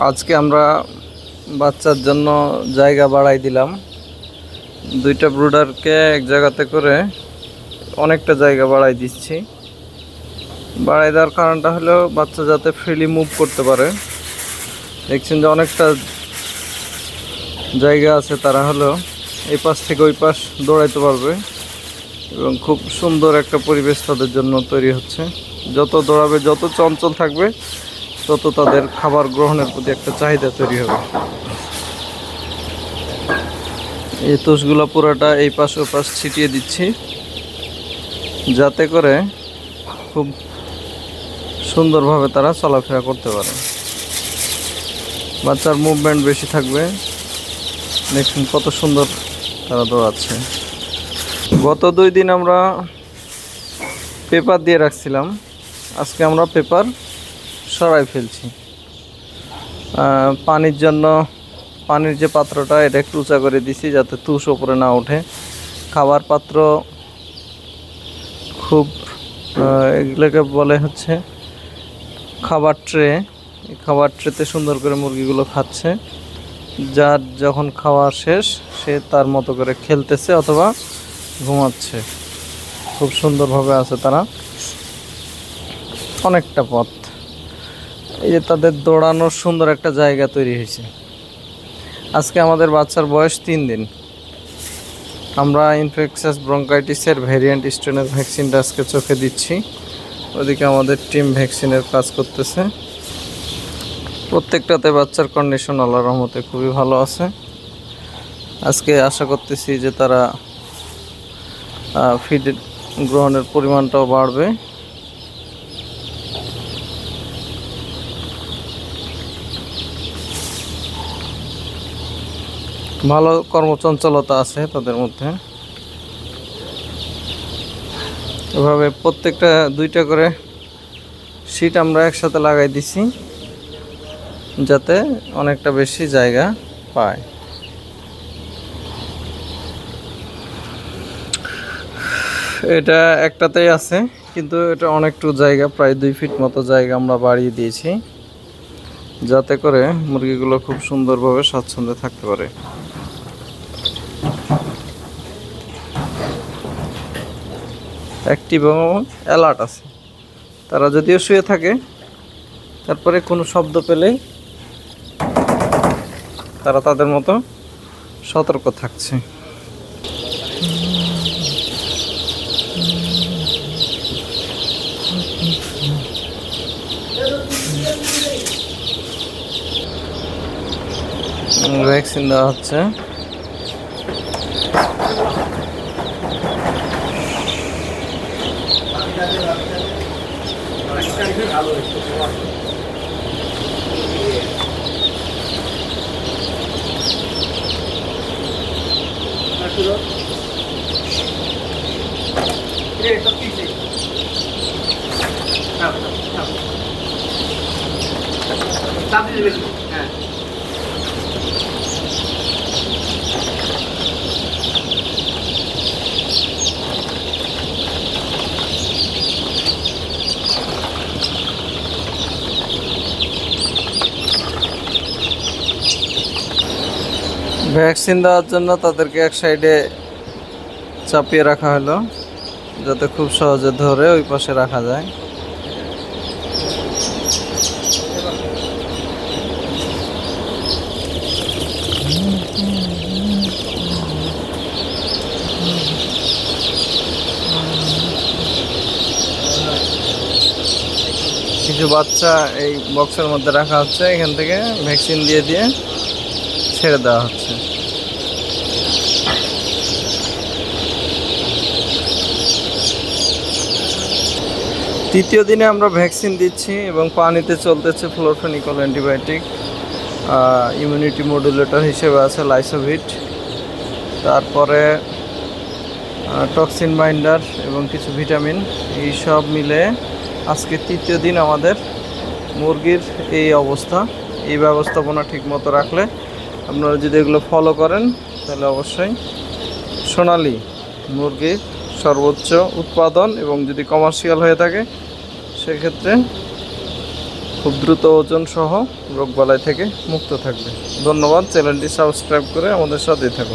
আজকে আমরা বাচ্চার জন্য জায়গা বাড়াই দিলাম। দুইটা ব্রুডারকে এক জায়গাতে করে অনেকটা জায়গা বাড়াই দিচ্ছি। বাড়াই দেওয়ার কারণটা হলো বাচ্চা যাতে ফ্রিলি মুভ করতে পারে। দেখছেন যে অনেকটা জায়গা আছে, তারা হলো এই পাশ থেকে ওই পাশ দৌড়াইতে পারবে এবং খুব সুন্দর একটা পরিবেশ তাদের জন্য তৈরি হচ্ছে। যত দৌড়াবে, যত চঞ্চল থাকবে, তত তাদের খাবার গ্রহণের প্রতি একটা চাহিদা তৈরি হবে। এই তোষগুলো পুরোটা এই পাশ ও পাশ ছিটিয়ে দিচ্ছি, যাতে করে খুব সুন্দরভাবে তারা চলাফেরা করতে পারে। বাচ্চার মুভমেন্ট বেশি থাকবে। দেখুন কত সুন্দর তারা দৌড়াচ্ছে। গত 2 দিন আমরা পেপার দিয়ে রাখছিলাম, আজকে আমরা পেপার সরাই ফেলছি। পানির জন্য পানির যে পাত্রটা এটা একটু উঁচা করে দিছি যাতে তুষ ওপরে না ওঠে। খাবার পাত্র খুব এগুলোকে বলে হচ্ছে খাবার ট্রে। এই খাবার ট্রেতে সুন্দর করে মুরগিগুলো খাচ্ছে। যার যখন খাওয়া শেষ সে তার মতো করে খেলতেছে অথবা ঘুমাচ্ছে। খুব সুন্দরভাবে আছে তারা। অনেকটা পথ, এই যে তাদের দৌড়ানোর সুন্দর একটা জায়গা তৈরি হয়েছে। আজকে আমাদের বাচ্চার বয়স 3 দিন। আমরা ইনফেকশাস ব্রঙ্কাইটিসের ভ্যারিয়েন্ট স্ট্রেনের ভ্যাকসিনটা আজকে চোখে দিচ্ছি। ওদিকে আমাদের টিম ভ্যাকসিনের কাজ করতেছে। প্রত্যেকটাতে বাচ্চার কন্ডিশন আল্লাহর রহমতে খুবই ভালো আছে। আজকে আশা করতেছি যে তারা ফিড গ্রহণের পরিমাণটাও বাড়বে। ভালো কর্মচঞ্চলতা আছে তাদের মধ্যে। এভাবে প্রত্যেকটা 2টা করে শীট আমরা একসাথে লাগাই দিছি যাতে অনেকটা বেশি জায়গা পায়। এটা একটাতেই আছে, কিন্তু এটা অনেকটু জায়গা, প্রায় 2 ফিট মতো জায়গা আমরা বাড়িয়ে দিয়েছি যাতে করে মুরগিগুলো খুব সুন্দরভাবে স্বাচ্ছন্দ্যে থাকতে পারে। অ্যাক্টিভ এবং অ্যালার্ট আছে। তারা যদিও শুয়ে থাকে, তারপরে কোনো শব্দ পেলেই তারা তাদের মতো সতর্ক থাকছে। ভ্যাকসিন দেওয়া হচ্ছে। ভ্যাকসিন দেওয়ার জন্য তাদেরকে এক সাইডে চাপিয়ে রাখা হলো যাতে খুব সহজে ধরে ওই পাশে রাখা যায়। কিছু বাচ্চা এই বক্সের মধ্যে রাখা হচ্ছে, এখান থেকে ভ্যাকসিন দিয়ে দিয়ে ছেড়ে দেওয়া হচ্ছে। তৃতীয় দিনে আমরা ভ্যাকসিন দিচ্ছি এবং পানিতে চলতেছে ফ্লোরফেনিকল অ্যান্টিবায়োটিক। ইমিউনিটি মডুলেটর হিসেবে আছে লাইসোভিট, তারপরে টক্সিন বাইন্ডার এবং কিছু ভিটামিন। এই সব মিলে আজকে 3য় দিন আমাদের মুরগির এই অবস্থা। এই ব্যবস্থাপনা ঠিকমতো রাখলে, আপনারা যদি এগুলো ফলো করেন, তাহলে অবশ্যই সোনালী মুরগির সর্বোচ্চ উৎপাদন, এবং যদি কমার্শিয়াল হয়ে থাকে সেক্ষেত্রে খুব দ্রুত ওজন সহ রোগবালাই থেকে মুক্ত থাকবে। ধন্যবাদ। চ্যানেলটি সাবস্ক্রাইব করে আমাদের সাথেই থাকুন।